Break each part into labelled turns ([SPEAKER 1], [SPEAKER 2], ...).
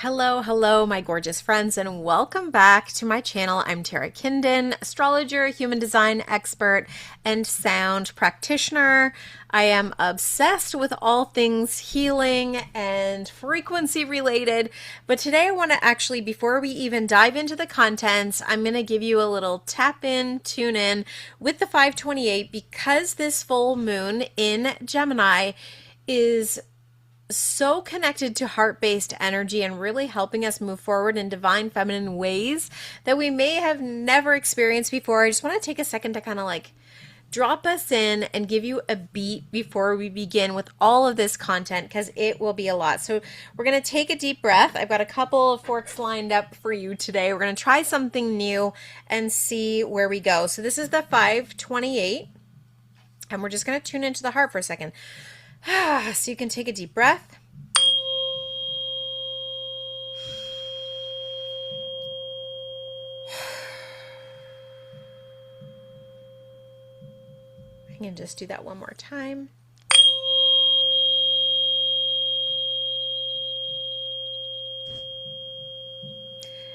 [SPEAKER 1] Hello, hello, my gorgeous friends, and welcome back to my channel. I'm Tara Kinden, astrologer, human design expert, and sound practitioner. I am obsessed with all things healing and frequency related. But today I want to actually, before we even dive into the content, I'm going to give you a little tap in, tune in with the 528 because this full moon in Gemini is so connected to heart-based energy and really helping us move forward in divine feminine ways that we may have never experienced before. I just want to take a second to kind of like drop us in and give you a beat before we begin with all of this content because it will be a lot. So we're going to take a deep breath. I've got a couple of forks lined up for you today. We're going to try something new and see where we go. So this is the 528 and we're just going to tune into the heart for a second. So you can take a deep breath. I can just do that one more time.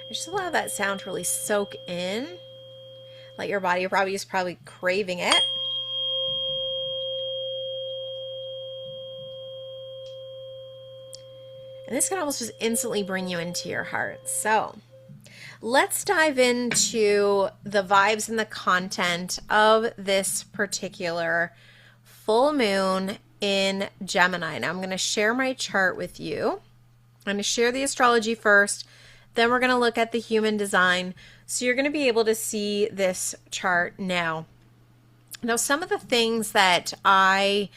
[SPEAKER 1] Just allow that sound to really soak in. Let your body probably is craving it. And this can almost just instantly bring you into your heart. So let's dive into the vibes and the content of this particular full moon in Gemini. Now I'm going to share my chart with you. I'm going to share the astrology first. Then we're going to look at the human design. So you're going to be able to see this chart now. Now, some of the things that I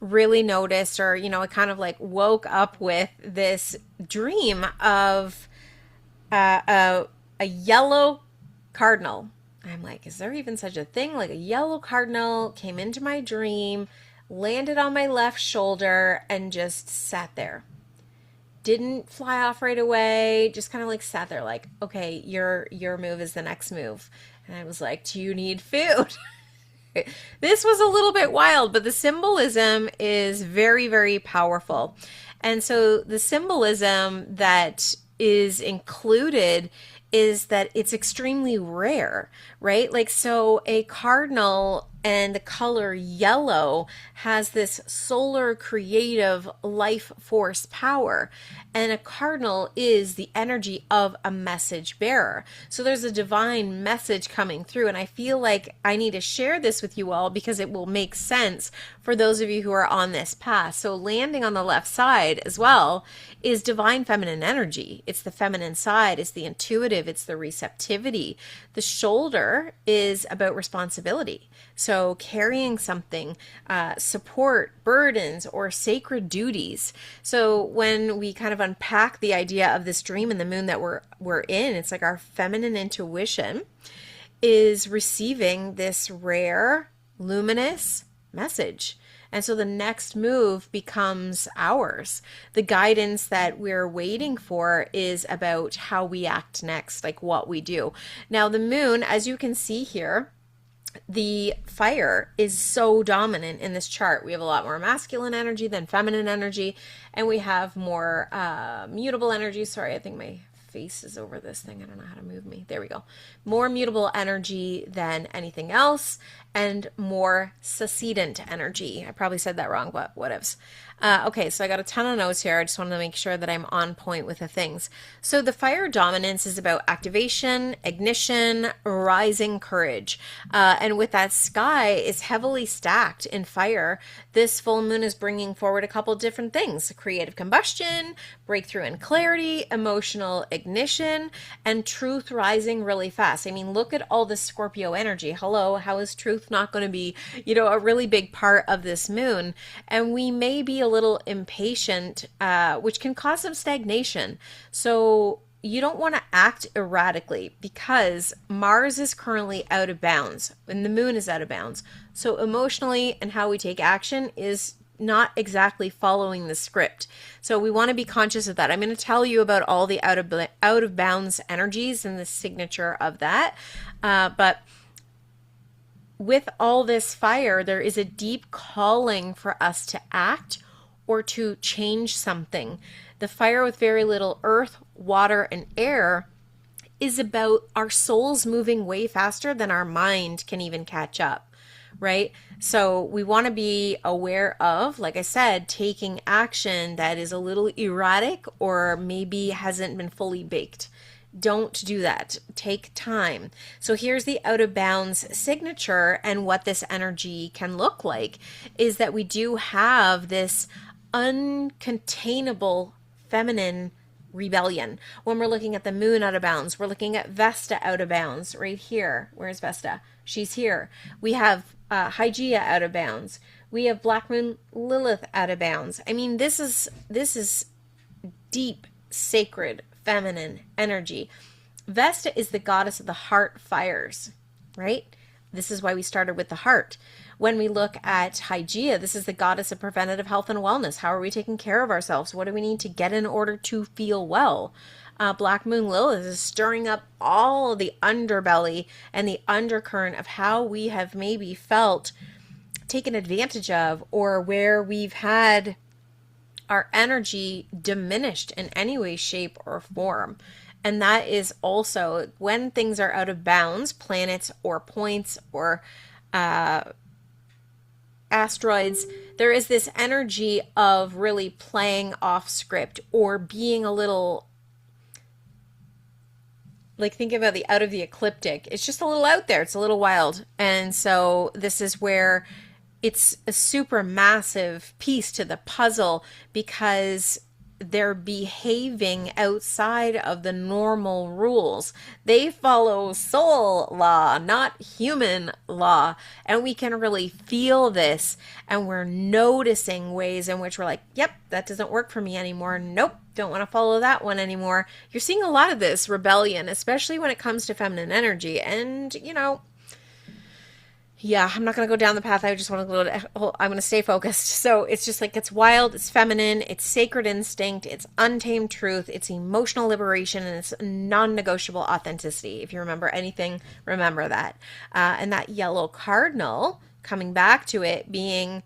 [SPEAKER 1] really noticed, or I kind of like woke up with this dream of a yellow cardinal. I'm like, is there even such a thing? Like a yellow cardinal came into my dream, landed on my left shoulder, and just sat there. Didn't fly off right away, just kind of like sat there like, okay, your move is the next move. And I was like, do you need food? This was a little bit wild, but the symbolism is very, very powerful. And so the symbolism that is included is that it's extremely rare, right? Like, so a cardinal and the color yellow has this solar creative life force power. And a cardinal is the energy of a message bearer. So there's a divine message coming through. And I feel like I need to share this with you all because it will make sense for those of you who are on this path. So landing on the left side as well is divine feminine energy. It's the feminine side, it's the intuitive, it's the receptivity. The shoulder is about responsibility. So carrying something, support, burdens, or sacred duties. So when we kind of unpack the idea of this dream and the moon that we're in, it's like our feminine intuition is receiving this rare, luminous message. And so the next move becomes ours. The guidance that we're waiting for is about how we act next, like what we do. Now, the moon, as you can see here, the fire is so dominant in this chart. We have a lot more masculine energy than feminine energy, and we have more mutable energy. Sorry, I think my face is over this thing. I don't know how to move me. There we go. More mutable energy than anything else, and more succedent energy. I probably said that wrong, but whatevs. Okay, so I got a ton of notes here. I just wanted to make sure that I'm on point with the things. So the fire dominance is about activation, ignition, rising courage. And with that sky is heavily stacked in fire, this full moon is bringing forward a couple different things: creative combustion, breakthrough and clarity, emotional ignition, and truth rising really fast. I mean, look at all this Scorpio energy. Hello, how is truth not going to be, a really big part of this moon? And we may be a little impatient, which can cause some stagnation. So you don't want to act erratically because Mars is currently out of bounds and the moon is out of bounds. So emotionally and how we take action is not exactly following the script. So we want to be conscious of that. I'm going to tell you about all the out of bounds energies and the signature of that. But with all this fire, there is a deep calling for us to act or to change something. The fire with very little earth, water, and air is about our souls moving way faster than our mind can even catch up, right? So we want to be aware of, like I said, taking action that is a little erratic or maybe hasn't been fully baked. Don't do that. Take time. So here's the out of bounds signature, and what this energy can look like is that we do have this uncontainable feminine rebellion. When we're looking at the moon out of bounds, we're looking at Vesta out of bounds right here. Where's Vesta? She's here. We have Hygieia out of bounds. We have Black Moon Lilith out of bounds. I mean, this is deep, sacred, feminine energy. Vesta is the goddess of the heart fires, right? This is why we started with the heart. When we look at Hygieia, this is the goddess of preventative health and wellness. How are we taking care of ourselves? What do we need to get in order to feel well? Black Moon Lilith is stirring up all the underbelly and the undercurrent of how we have maybe felt taken advantage of, or where we've had our energy diminished in any way, shape, or form. And that is also when things are out of bounds, planets or points or asteroids, there is this energy of really playing off script or being a little, like, think about the out of the ecliptic. It's just a little out there. It's a little wild. And so this is where it's a super massive piece to the puzzle, because they're behaving outside of the normal rules. They follow soul law, not human law. And we can really feel this. And we're noticing ways in which we're like, yep, that doesn't work for me anymore. Nope, don't want to follow that one anymore. You're seeing a lot of this rebellion, especially when it comes to feminine energy. And, you know, yeah, I'm not going to go down the path. I just want to I'm going to stay focused. So it's just like, it's wild, it's feminine, it's sacred instinct, it's untamed truth, it's emotional liberation, and it's non-negotiable authenticity. If you remember anything, remember that. And that yellow cardinal, coming back to it, being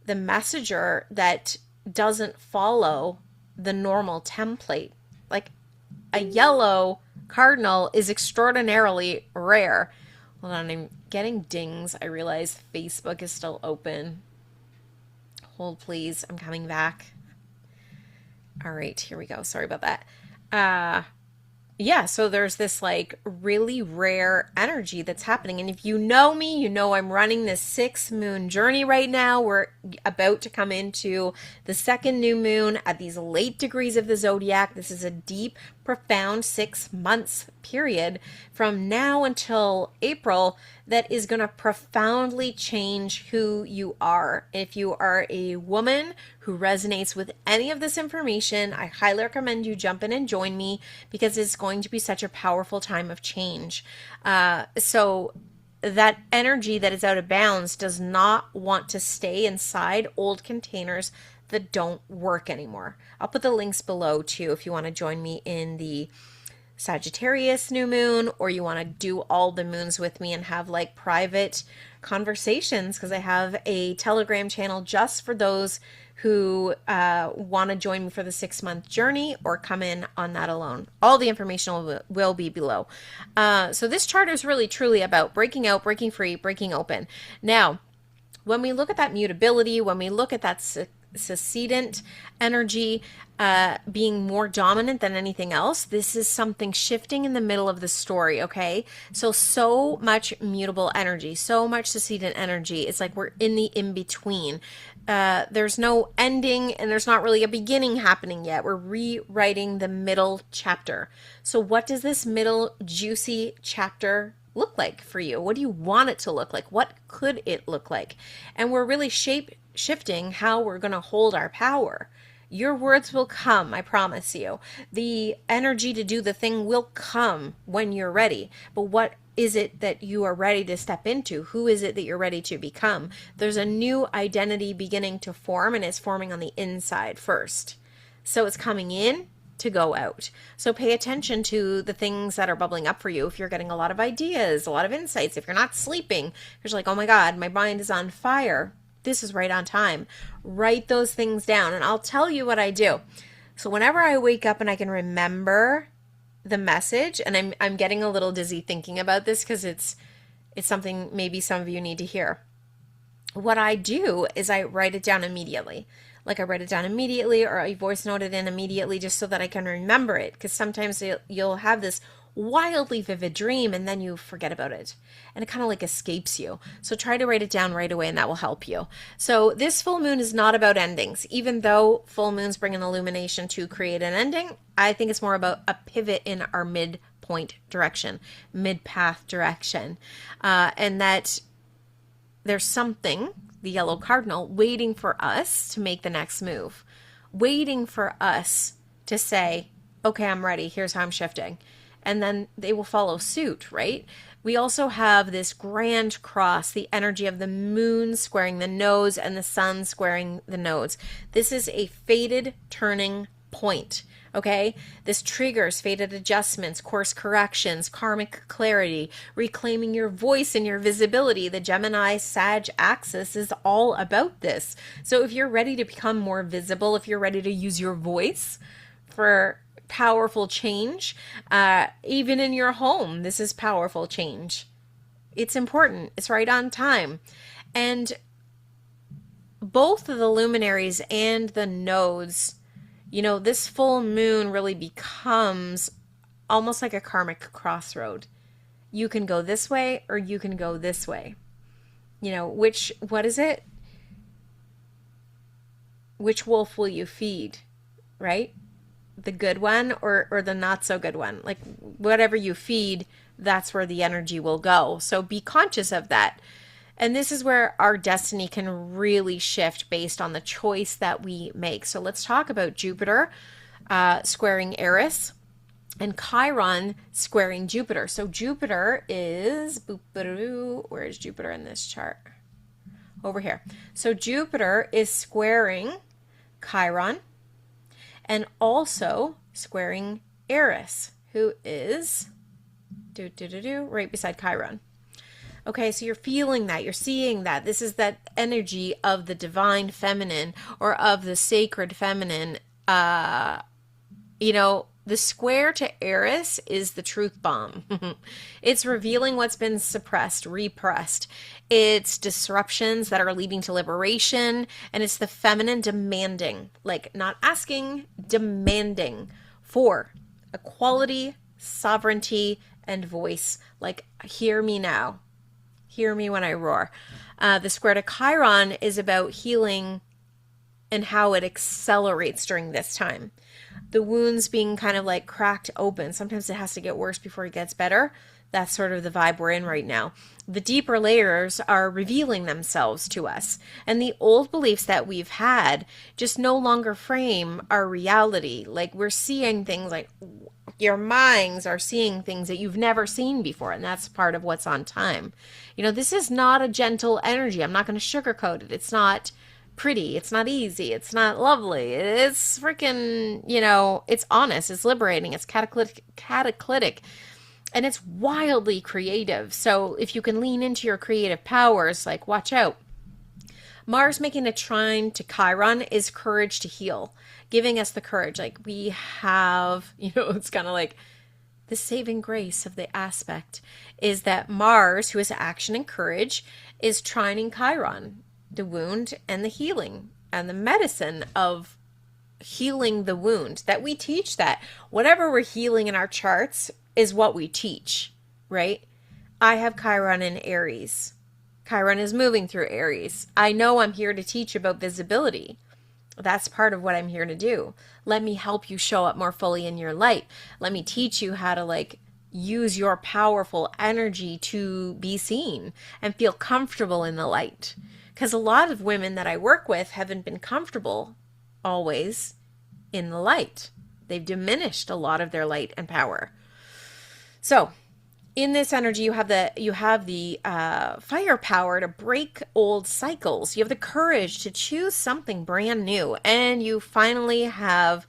[SPEAKER 1] the messenger that doesn't follow the normal template. Like, a yellow cardinal is extraordinarily rare. Hold on, I'm getting dings. I realize Facebook is still open. Hold, please. I'm coming back. All right, here we go. Sorry about that. Yeah, so there's this like really rare energy that's happening. And if you know me, you know I'm running this 6 moon journey right now. We're about to come into the second new moon at these late degrees of the zodiac. This is a deep, profound 6 months period from now until April that is going to profoundly change who you are. If you are a woman who resonates with any of this information, I highly recommend you jump in and join me, because it's going to be such a powerful time of change. So that energy that is out of bounds does not want to stay inside old containers that don't work anymore. I'll put the links below too if you want to join me in the Sagittarius new moon, or you want to do all the moons with me and have like private conversations, because I have a Telegram channel just for those who want to join me for the 6-month journey or come in on that alone. All the information will be below. So this chart is really truly about breaking out, breaking free, breaking open. Now, when we look at that mutability, when we look at that succedent energy being more dominant than anything else, this is something shifting in the middle of the story, okay? So much mutable energy, so much succedent energy. It's like we're in the in-between. There's no ending and there's not really a beginning happening yet. We're rewriting the middle chapter. So what does this middle juicy chapter look like for you? What do you want it to look like? What could it look like? And we're really shifting how we're going to hold our power. Your words will come, I promise you. The energy to do the thing will come when you're ready. But what is it that you are ready to step into? Who is it that you're ready to become? There's a new identity beginning to form, and it's forming on the inside first. So it's coming in to go out. So pay attention to the things that are bubbling up for you. If you're getting a lot of ideas, a lot of insights, if you're not sleeping, you're like, oh my God, my mind is on fire. This is right on time. Write those things down. And I'll tell you what I do. So whenever I wake up and I can remember the message, and I'm getting a little dizzy thinking about this because it's something maybe some of you need to hear. What I do is I write it down immediately. Like I write it down immediately, or I voice note it in immediately just so that I can remember it. Because sometimes you'll have this wildly vivid dream and then you forget about it. And it kind of like escapes you. So try to write it down right away and that will help you. So this full moon is not about endings. Even though full moons bring an illumination to create an ending, I think it's more about a pivot in our midpoint direction, mid-path direction. And that there's something, the yellow cardinal, waiting for us to make the next move, waiting for us to say, okay, I'm ready. Here's how I'm shifting. And then they will follow suit, right? We also have this grand cross, the energy of the moon squaring the nodes and the sun squaring the nodes. This is a fated turning point. Okay, this triggers fated adjustments, course corrections, karmic clarity, reclaiming your voice and your visibility. The Gemini Sag axis is all about this. So if you're ready to become more visible, if you're ready to use your voice for powerful change, even in your home, this is powerful change. It's important. It's right on time. And both of the luminaries and the nodes, you know, this full moon really becomes almost like a karmic crossroad. You can go this way or you can go this way. You know, what is it? Which wolf will you feed, right? The good one or the not so good one? Like whatever you feed, that's where the energy will go. So be conscious of that. And this is where our destiny can really shift based on the choice that we make. So let's talk about Jupiter squaring Eris and Chiron squaring Jupiter. So Jupiter is, where is Jupiter in this chart? Over here. So Jupiter is squaring Chiron and also squaring Eris, who is right beside Chiron. Okay, so you're feeling that, you're seeing that. This is that energy of the divine feminine or of the sacred feminine. You know, the square to Eris is the truth bomb. It's revealing what's been suppressed, repressed. It's disruptions that are leading to liberation. And it's the feminine demanding, like not asking, demanding for equality, sovereignty, and voice. Like, hear me now. Hear me when I roar. The square to Chiron is about healing and how it accelerates during this time. The wounds being kind of like cracked open. Sometimes it has to get worse before it gets better. That's sort of the vibe we're in right now. The deeper layers are revealing themselves to us. And the old beliefs that we've had just no longer frame our reality. Like we're seeing things like your minds are seeing things that you've never seen before. And that's part of what's on time. You know, this is not a gentle energy. I'm not going to sugarcoat it. It's not pretty. It's not easy. It's not lovely. It's freaking, you know, it's honest. It's liberating. It's cataclytic. And it's wildly creative. So if you can lean into your creative powers, like watch out. Mars making a trine to Chiron is courage to heal, giving us the courage. Like we have, you know, it's kind of like the saving grace of the aspect is that Mars, who is action and courage, is trining Chiron, the wound and the healing and the medicine of healing the wound. That we teach that whatever we're healing in our charts is what we teach, right? I have Chiron in Aries. Chiron is moving through Aries. I know I'm here to teach about visibility. That's part of what I'm here to do. Let me help you show up more fully in your light. Let me teach you how to like use your powerful energy to be seen and feel comfortable in the light. Because a lot of women that I work with haven't been comfortable always in the light. They've diminished a lot of their light and power. So in this energy, you have the firepower to break old cycles. You have the courage to choose something brand new, and you finally have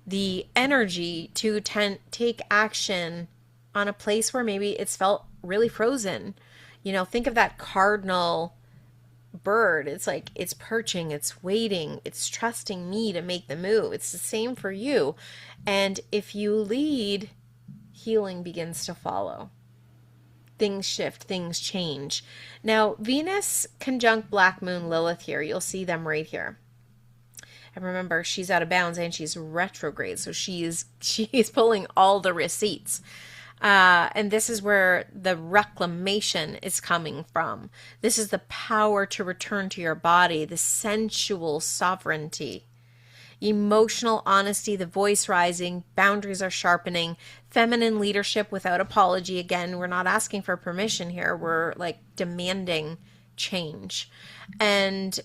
[SPEAKER 1] the energy to take action on a place where maybe it's felt really frozen. You know, think of that cardinal bird. It's like it's perching, it's waiting, it's trusting me to make the move. It's the same for you. And if you lead, healing begins to follow. Things shift, things change. Now, Venus conjunct Black Moon Lilith here. You'll see them right here. And remember, she's out of bounds and she's retrograde. So she's pulling all the receipts. And this is where the reclamation is coming from. This is the power to return to your body, the sensual sovereignty, emotional honesty, the voice rising, boundaries are sharpening, feminine leadership without apology. Again, we're not asking for permission here. We're like demanding change. And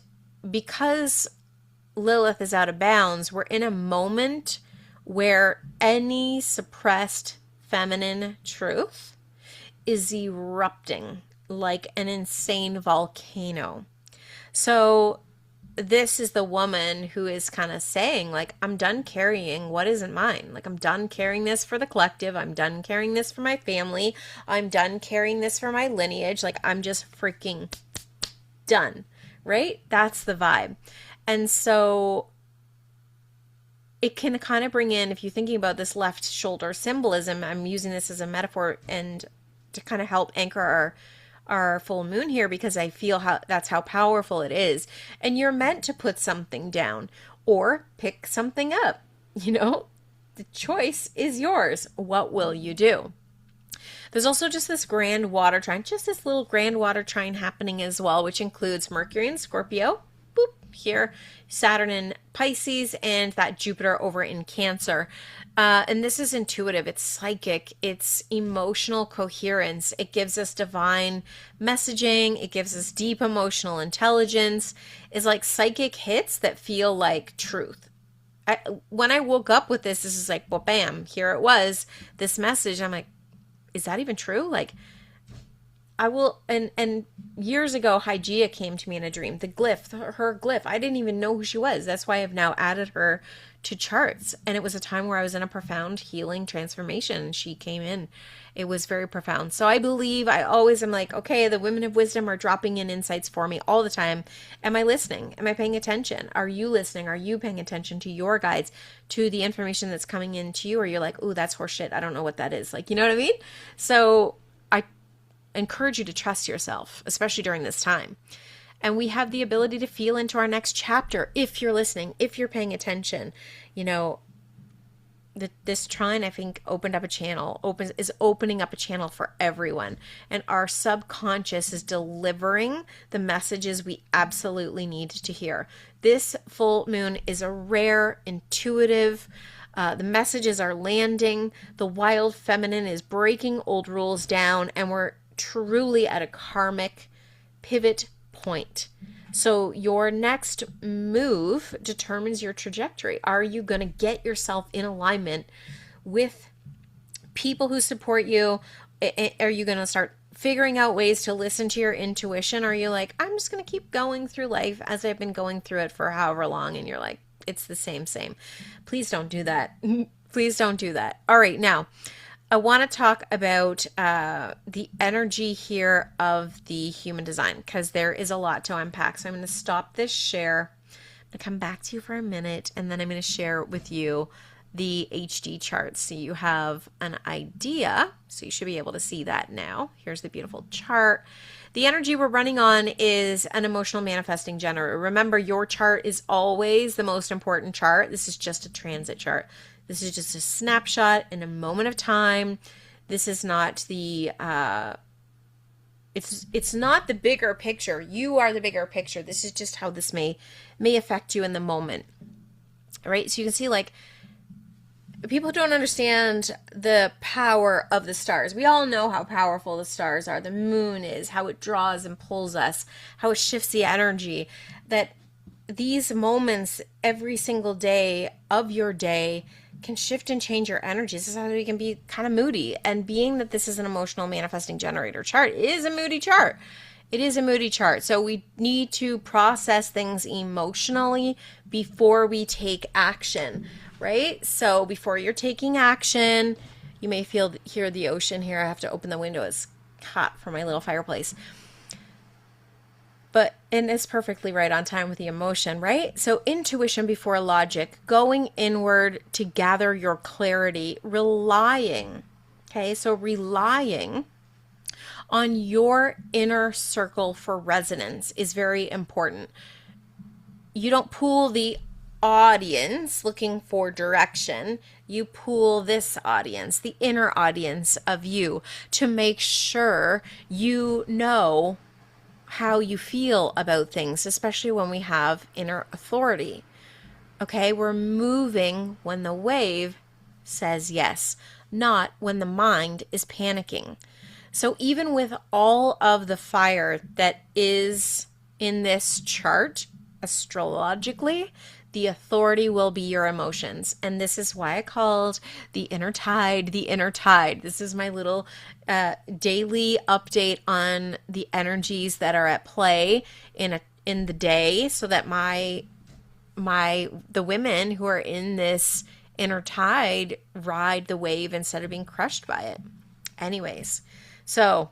[SPEAKER 1] because Lilith is out of bounds, we're in a moment where any suppressed feminine truth is erupting like an insane volcano. So this is the woman who is kind of saying, like, I'm done carrying what isn't mine. Like, I'm done carrying this for the collective. I'm done carrying this for my family. I'm done carrying this for my lineage. Like, I'm just freaking done, right? That's the vibe. And so it can kind of bring in, if you're thinking about this left shoulder symbolism, I'm using this as a metaphor and to kind of help anchor our full moon here, because I feel that's how powerful it is. And you're meant to put something down or pick something up. You know, the choice is yours. What will you do? There's also just this Grand Water Trine, just this little Grand Water Trine happening as well, which includes Mercury in Scorpio, boop, here, Saturn in Pisces, and that Jupiter over in Cancer. And this is intuitive, it's psychic, it's emotional coherence. It gives us divine messaging. It gives us deep emotional intelligence. It's like psychic hits that feel like truth. When I woke up with this is like, well, bam, here it was, this message. I'm like, is that even true? Like, I will, and years ago, Hygieia came to me in a dream. The glyph, her glyph, I didn't even know who she was. That's why I've now added her to charts. And it was a time where I was in a profound healing transformation. And she came in. It was very profound. So I believe, I always am like, okay, the women of wisdom are dropping in insights for me all the time. Am I listening? Am I paying attention? Are you listening? Are you paying attention to your guides, to the information that's coming in to you? Or you're like, ooh, that's horseshit. I don't know what that is. Like, you know what I mean? So I encourage you to trust yourself, especially during this time. And we have the ability to feel into our next chapter if you're listening, if you're paying attention. You know, this trine, I think, opening up a channel for everyone. And our subconscious is delivering the messages we absolutely need to hear. This full moon is a rare, intuitive, the messages are landing. The wild feminine is breaking old rules down, and we're truly at a karmic pivot point. So your next move determines your trajectory. Are you going to get yourself in alignment with people who support you? Are you going to start figuring out ways to listen to your intuition? Or are you like, I'm just going to keep going through life as I've been going through it for however long, and you're like, it's the same. Please don't do that. Please don't do that. All right, now I want to talk about the energy here of the human design, because there is a lot to unpack. So I'm going to stop this share. I'm going to come back to you for a minute, and then I'm going to share with you the HD chart so you have an idea. So you should be able to see that now. Here's the beautiful chart. The energy we're running on is an emotional manifesting generator. Remember, your chart is always the most important chart. This is just a transit chart. This is just a snapshot in a moment of time. This is not the it's not the bigger picture. You are the bigger picture. This is just how this may affect you in the moment. All right? So you can see, like, people don't understand the power of the stars. We all know how powerful the stars are. The moon is, how it draws and pulls us, how it shifts the energy. That these moments every single day of your day can shift and change your energy. This is how you can be kind of moody. And being that this is an emotional manifesting generator chart, it is a moody chart. It is a moody chart. So we need to process things emotionally before we take action, right? So before you're taking action, you may hear the ocean here. I have to open the window. It's hot for my little fireplace. And it's perfectly right on time with the emotion, right? So intuition before logic, going inward to gather your clarity, relying, okay? So relying on your inner circle for resonance is very important. You don't pull the audience looking for direction. You pull this audience, the inner audience of you, to make sure you know how you feel about things, especially when we have inner authority. Okay, we're moving when the wave says yes, not when the mind is panicking. So even with all of the fire that is in this chart, astrologically, the authority will be your emotions. And this is why I called the inner tide the inner tide. This is my little daily update on the energies that are at play in the day, so that the women who are in this inner tide ride the wave instead of being crushed by it. Anyways, so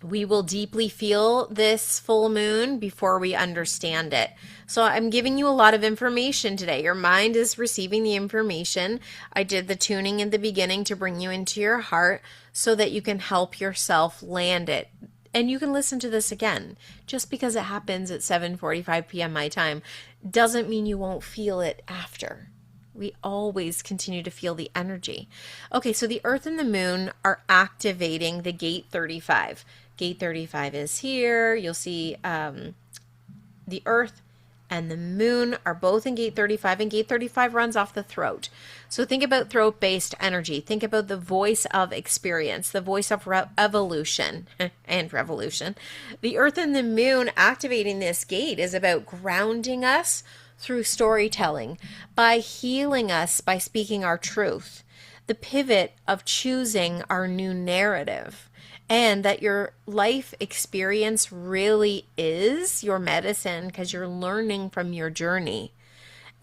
[SPEAKER 1] we will deeply feel this full moon before we understand it. So I'm giving you a lot of information today. Your mind is receiving the information. I did the tuning in the beginning to bring you into your heart so that you can help yourself land it. And you can listen to this again. Just because it happens at 7:45 p.m. my time doesn't mean you won't feel it after. We always continue to feel the energy. Okay, so the Earth and the Moon are activating the gate 35. Gate 35 is here. You'll see the Earth and the Moon are both in gate 35, and gate 35 runs off the throat. So think about throat-based energy. Think about the voice of experience, the voice of evolution and revolution. The Earth and the Moon activating this gate is about grounding us through storytelling, by healing us by speaking our truth, the pivot of choosing our new narrative, and that your life experience really is your medicine because you're learning from your journey.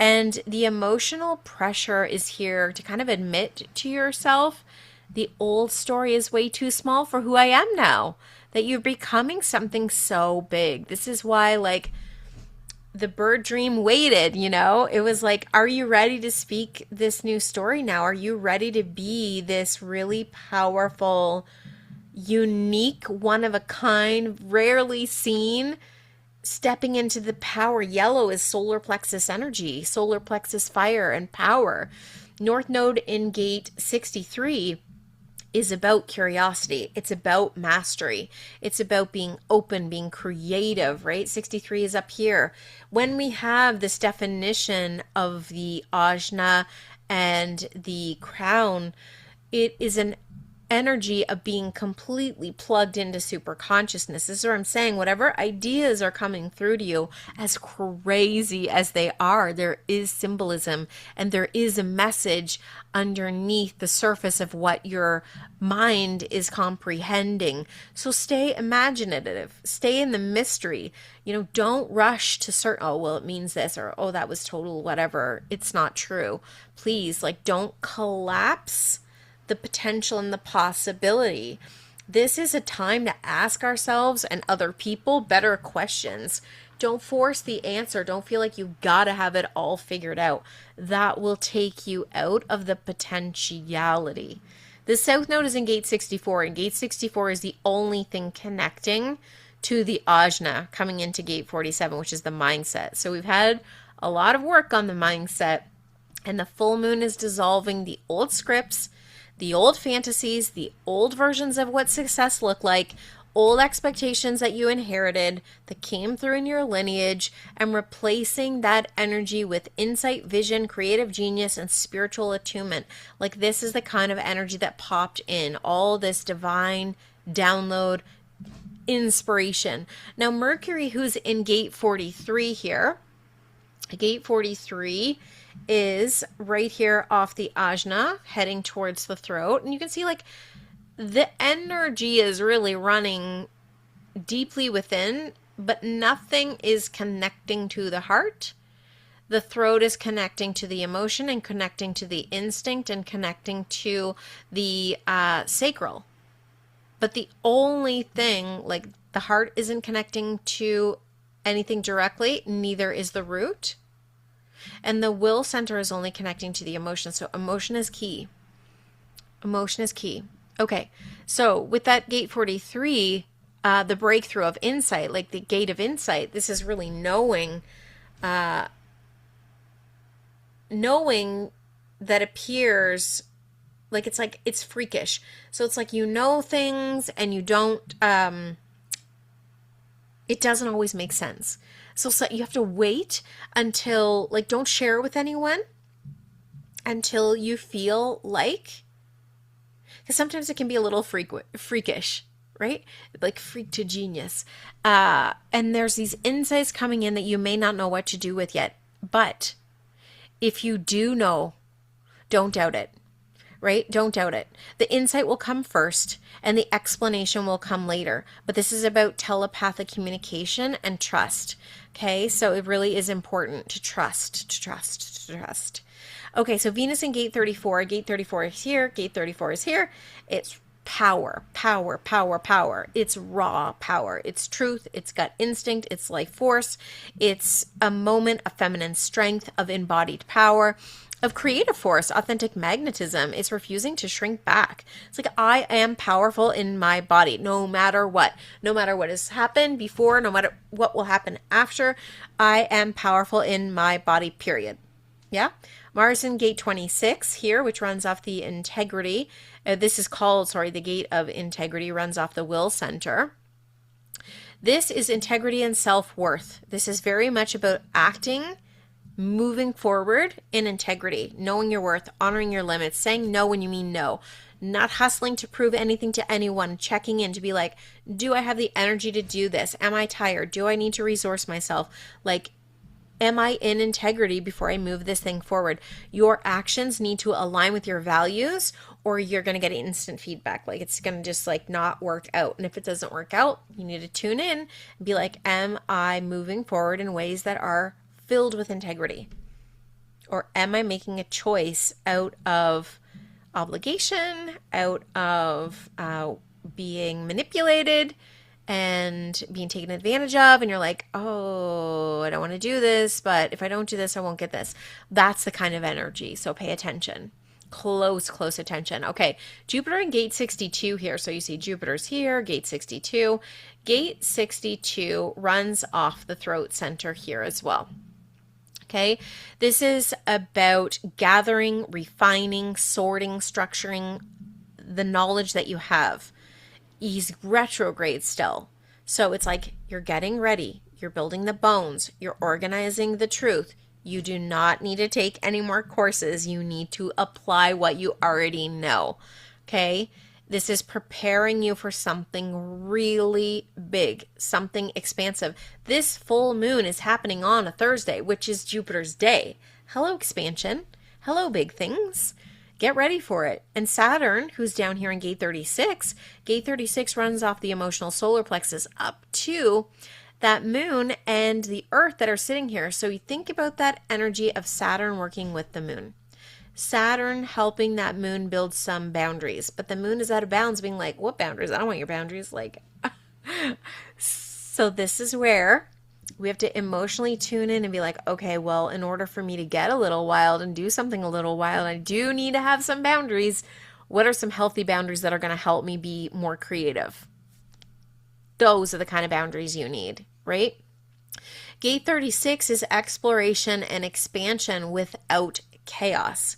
[SPEAKER 1] And the emotional pressure is here to kind of admit to yourself, the old story is way too small for who I am now, that you're becoming something so big. This is why, like, the bird dream waited, it was like, are you ready to speak this new story now? Are you ready to be this really powerful, unique, one of a kind, rarely seen, stepping into the power? Yellow is solar plexus energy, solar plexus fire and power. North node in gate 63 is about curiosity. It's about mastery. It's about being open, being creative, right? 63 is up here. When we have this definition of the ajna and the crown, it is an energy of being completely plugged into super consciousness. This is what I'm saying. Whatever ideas are coming through to you, as crazy as they are, there is symbolism and there is a message underneath the surface of what your mind is comprehending. So stay imaginative, stay in the mystery. Don't rush to certain, oh, well, it means this, or, oh, that was total whatever. It's not true. Please, don't collapse the potential and the possibility. This is a time to ask ourselves and other people better questions. Don't force the answer. Don't feel like you gotta have it all figured out. That will take you out of the potentiality. The South Node is in gate 64, and gate 64 is the only thing connecting to the ajna coming into gate 47, which is the mindset. So we've had a lot of work on the mindset, and the full moon is dissolving the old scripts, the old fantasies, the old versions of what success looked like, old expectations that you inherited that came through in your lineage, and replacing that energy with insight, vision, creative genius, and spiritual attunement. This is the kind of energy that popped in, all this divine download, inspiration. Now, Mercury, who's in gate 43 here, gate 43 is right here off the ajna, heading towards the throat. And you can see the energy is really running deeply within, but nothing is connecting to the heart. The throat is connecting to the emotion and connecting to the instinct and connecting to the sacral. But the only thing, the heart isn't connecting to anything directly, neither is the root. And the will center is only connecting to the emotion. So emotion is key. Emotion is key. Okay, so with that gate 43, the breakthrough of insight, like the gate of insight, this is really knowing that appears like it's freakish. So it's like, you know, things and you don't, it doesn't always make sense. So you have to wait until, like, don't share with anyone until you feel like, because sometimes it can be a little freakish, right? Like freak to genius. And there's these insights coming in that you may not know what to do with yet. But if you do know, don't doubt it, right? Don't doubt it. The insight will come first and the explanation will come later. But this is about telepathic communication and trust. Okay, so it really is important to trust. Okay, so Venus in gate 34. Gate 34 is here. Gate 34 is here. It's power. It's raw power. It's truth. It's gut instinct. It's life force. It's a moment of feminine strength, of embodied power, of creative force, authentic magnetism. It's refusing to shrink back. It's like, I am powerful in my body, no matter what. No matter what has happened before, no matter what will happen after, I am powerful in my body, period. Yeah? Mars in gate 26 here, which runs off the integrity. This is called, the gate of integrity, runs off the will center. This is integrity and self-worth. This is very much about acting, moving forward in integrity, knowing your worth, honoring your limits, saying no when you mean no, not hustling to prove anything to anyone, checking in to be like, do I have the energy to do this? Am I tired? Do I need to resource myself? Like, am I in integrity before I move this thing forward? Your actions need to align with your values or you're going to get instant feedback. Like, it's going to just like not work out. And if it doesn't work out, you need to tune in and be like, am I moving forward in ways that are filled with integrity? Or am I making a choice out of obligation, out of being manipulated and being taken advantage of? And you're like, oh, I don't want to do this, but if I don't do this, I won't get this. That's the kind of energy. So pay attention. Close attention. Okay, Jupiter in gate 62 here. So you see Jupiter's here, gate 62. Gate 62 runs off the throat center here as well. Okay, this is about gathering, refining, sorting, structuring the knowledge that you have. He's retrograde still. So it's like you're getting ready. You're building the bones. You're organizing the truth. You do not need to take any more courses. You need to apply what you already know. Okay, this is preparing you for something really big, something expansive. This full moon is happening on a Thursday, which is Jupiter's day. Hello, expansion. Hello, big things. Get ready for it. And Saturn, who's down here in gate 36 runs off the emotional solar plexus up to that moon and the earth that are sitting here. So you think about that energy of Saturn working with the moon. Saturn helping that moon build some boundaries, but the moon is out of bounds, being like, what boundaries? I don't want your boundaries. Like, so this is where we have to emotionally tune in and be like, okay, well, in order for me to get a little wild and do something a little wild, I do need to have some boundaries. What are some healthy boundaries that are going to help me be more creative? Those are the kind of boundaries you need, right? Gate 36 is exploration and expansion without chaos.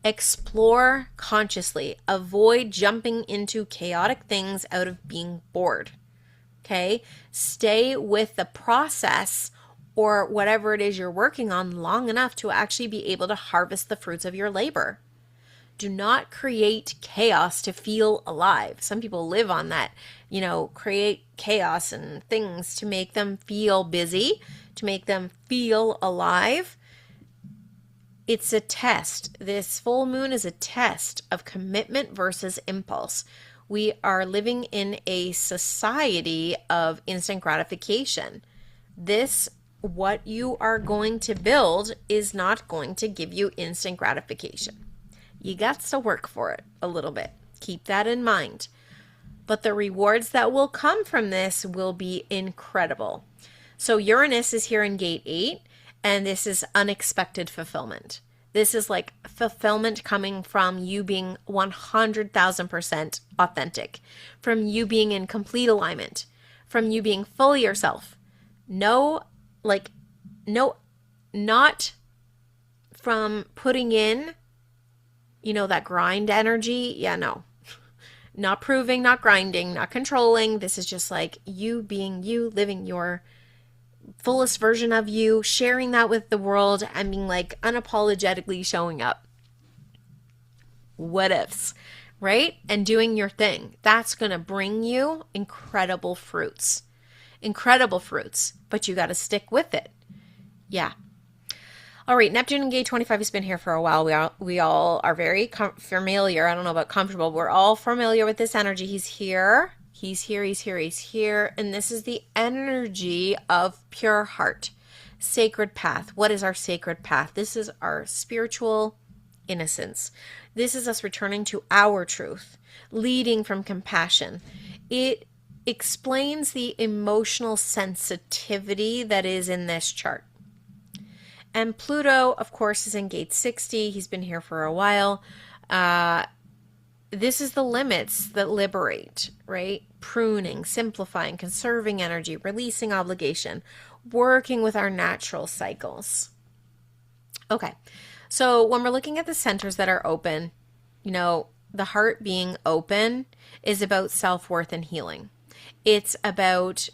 [SPEAKER 1] Explore consciously. Avoid jumping into chaotic things out of being bored. Okay? Stay with the process or whatever it is you're working on long enough to actually be able to harvest the fruits of your labor. Do not create chaos to feel alive. Some people live on that, create chaos and things to make them feel busy, to make them feel alive. It's a test. This full moon is a test of commitment versus impulse. We are living in a society of instant gratification. What you are going to build is not going to give you instant gratification. You got to work for it a little bit. Keep that in mind. But the rewards that will come from this will be incredible. So Uranus is here in gate 8, and this is unexpected fulfillment. This is like fulfillment coming from you being 100,000% authentic, from you being in complete alignment, from you being fully yourself. No, not from putting in, that grind energy. Yeah, no. Not proving, not grinding, not controlling. This is just like you being you, living your fullest version of you, sharing that with the world, and being like unapologetically showing up. What ifs, right? And doing your thing. That's going to bring you incredible fruits. Incredible fruits, but you got to stick with it. Yeah. All right, Neptune in gate 25 has been here for a while. We all are very familiar. I don't know about comfortable. We're all familiar with this energy. He's here. He's here. He's here. He's here. And this is the energy of pure heart, sacred path. What is our sacred path? This is our spiritual innocence. This is us returning to our truth, leading from compassion. It explains the emotional sensitivity that is in this chart. And Pluto, of course, is in gate 60. He's been here for a while. This is the limits that liberate, right? Pruning, simplifying, conserving energy, releasing obligation, working with our natural cycles. Okay, so when we're looking at the centers that are open, the heart being open is about self-worth and healing. It's about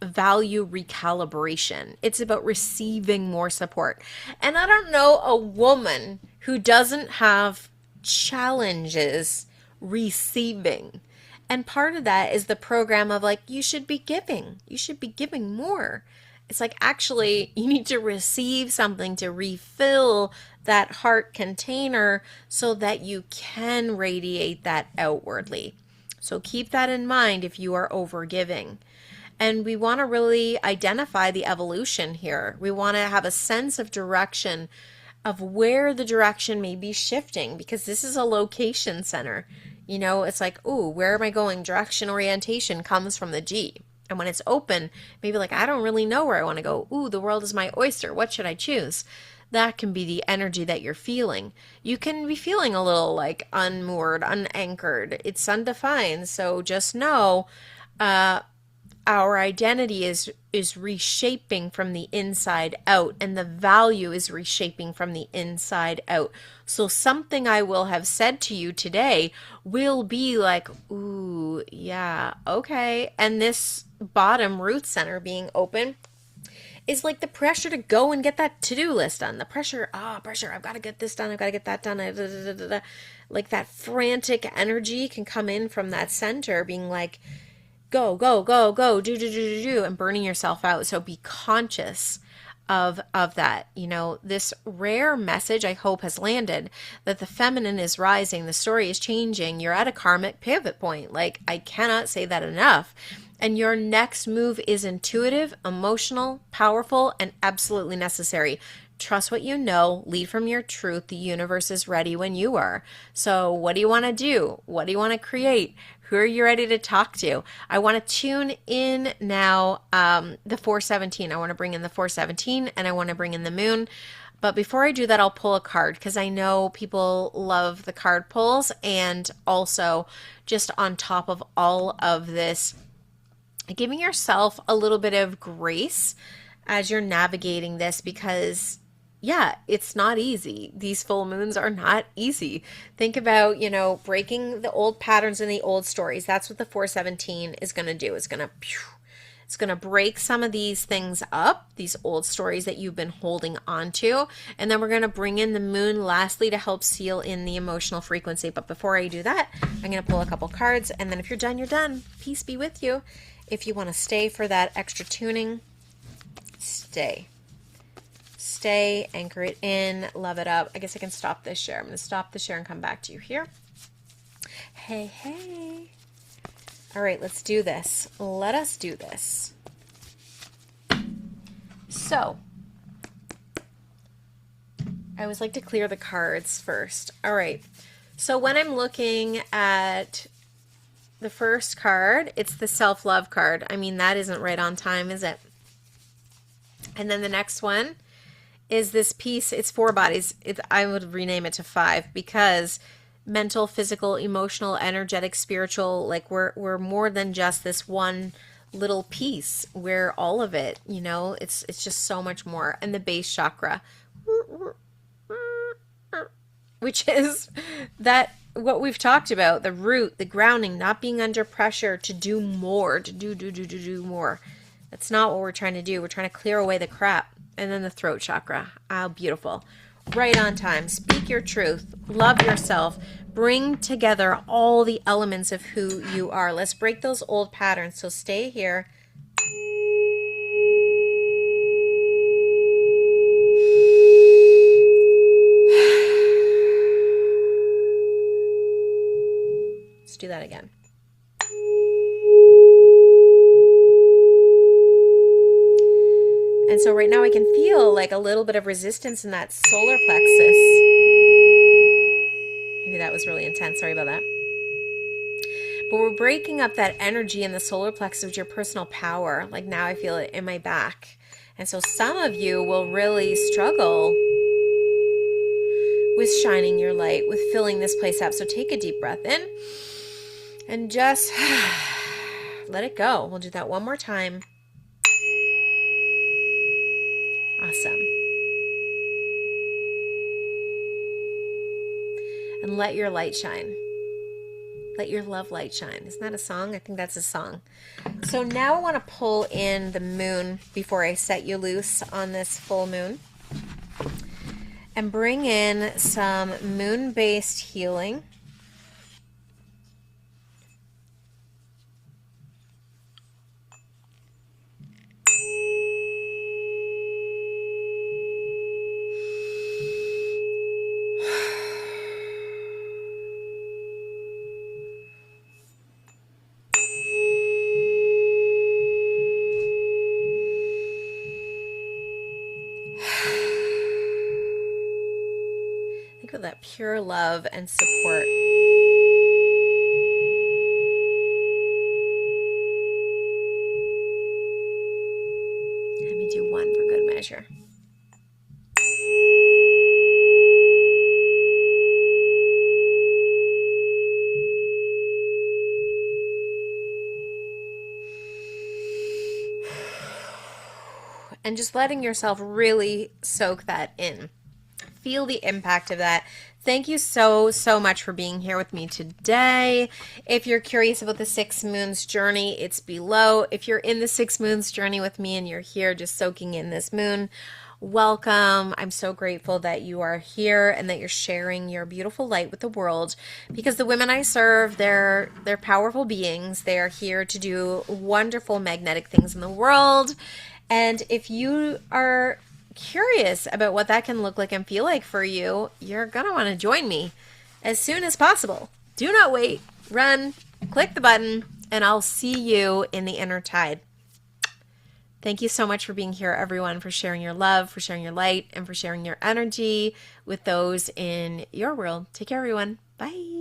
[SPEAKER 1] value recalibration. It's about receiving more support. And I don't know a woman who doesn't have challenges receiving. And part of that is the program of like, you should be giving. You should be giving more. It's like, actually, you need to receive something to refill that heart container so that you can radiate that outwardly. So keep that in mind if you are overgiving. And we want to really identify the evolution here. We want to have a sense of direction, of where the direction may be shifting, because this is a location center. It's like, ooh, where am I going? Direction orientation comes from the G. And when it's open, maybe like, I don't really know where I want to go. Ooh, the world is my oyster. What should I choose? That can be the energy that you're feeling. You can be feeling a little like unmoored, unanchored. It's undefined. So just know, our identity is reshaping from the inside out, and the value is reshaping from the inside out. So something I will have said to you today will be like, ooh, yeah, okay. And this bottom root center being open is like the pressure to go and get that to-do list done. The pressure, I've got to get this done. I've got to get that done. Like that frantic energy can come in from that center being like, go, go, go, go, do, and burning yourself out. So be conscious of that. This rare message, I hope, has landed that the feminine is rising. The story is changing. You're at a karmic pivot point. Like, I cannot say that enough. And your next move is intuitive, emotional, powerful, and absolutely necessary. Trust what you know, lead from your truth. The universe is ready when you are. So what do you want to do? What do you want to create? Who are you ready to talk to? I want to tune in now, the 417. I want to bring in the 417, and I want to bring in the moon. But before I do that, I'll pull a card, because I know people love the card pulls. And also, just on top of all of this, giving yourself a little bit of grace as you're navigating this, because yeah, it's not easy. These full moons are not easy. Think about, breaking the old patterns and the old stories. That's what the 417 is going to do. It's going to break some of these things up, these old stories that you've been holding on to. And then we're going to bring in the moon lastly to help seal in the emotional frequency. But before I do that, I'm going to pull a couple cards. And then if you're done, you're done. Peace be with you. If you want to stay for that extra tuning, stay, anchor it in, love it up. I guess I can stop this share. I'm going to stop the share and come back to you here. Hey. All right, let's do this. Let us do this. So, I always like to clear the cards first. All right. So when I'm looking at the first card, it's the self-love card. I mean, that isn't right on time, is it? And then the next one is this piece. It's 4 bodies. I would rename it to 5 because mental, physical, emotional, energetic, spiritual, like we're more than just this one little piece. We're all of it, you know. It's just so much more. And the base chakra, which is that what we've talked about, the root, the grounding, not being under pressure to do more, to do more. That's not what we're trying to do. We're trying to clear away the crap. And then the throat chakra. How beautiful. Right on time. Speak your truth. Love yourself. Bring together all the elements of who you are. Let's break those old patterns. So stay here. Let's do that again. And so right now I can feel like a little bit of resistance in that solar plexus. Maybe that was really intense. Sorry about that. But we're breaking up that energy in the solar plexus of your personal power. Like now I feel it in my back. And so some of you will really struggle with shining your light, with filling this place up. So take a deep breath in and just let it go. We'll do that one more time. Awesome. And let your light shine. Let your love light shine. Isn't that a song? I think that's a song. So now I want to pull in the moon before I set you loose on this full moon. And bring in some moon-based healing. Think of that pure love and support. Let me do one for good measure. And just letting yourself really soak that in. Feel the impact of that. Thank you so much for being here with me today. If you're curious about the 6 moons journey, it's below. If you're in the 6 moons journey with me and you're here just soaking in this moon, welcome. I'm so grateful that you are here and that you're sharing your beautiful light with the world, because the women I serve, they're powerful beings. They are here to do wonderful magnetic things in the world. And if you are curious about what that can look like and feel like for you, you're going to want to join me as soon as possible. Do not wait. Run, click the button, and I'll see you in the inner tide. Thank you so much for being here, everyone, for sharing your love, for sharing your light, and for sharing your energy with those in your world. Take care, everyone. Bye.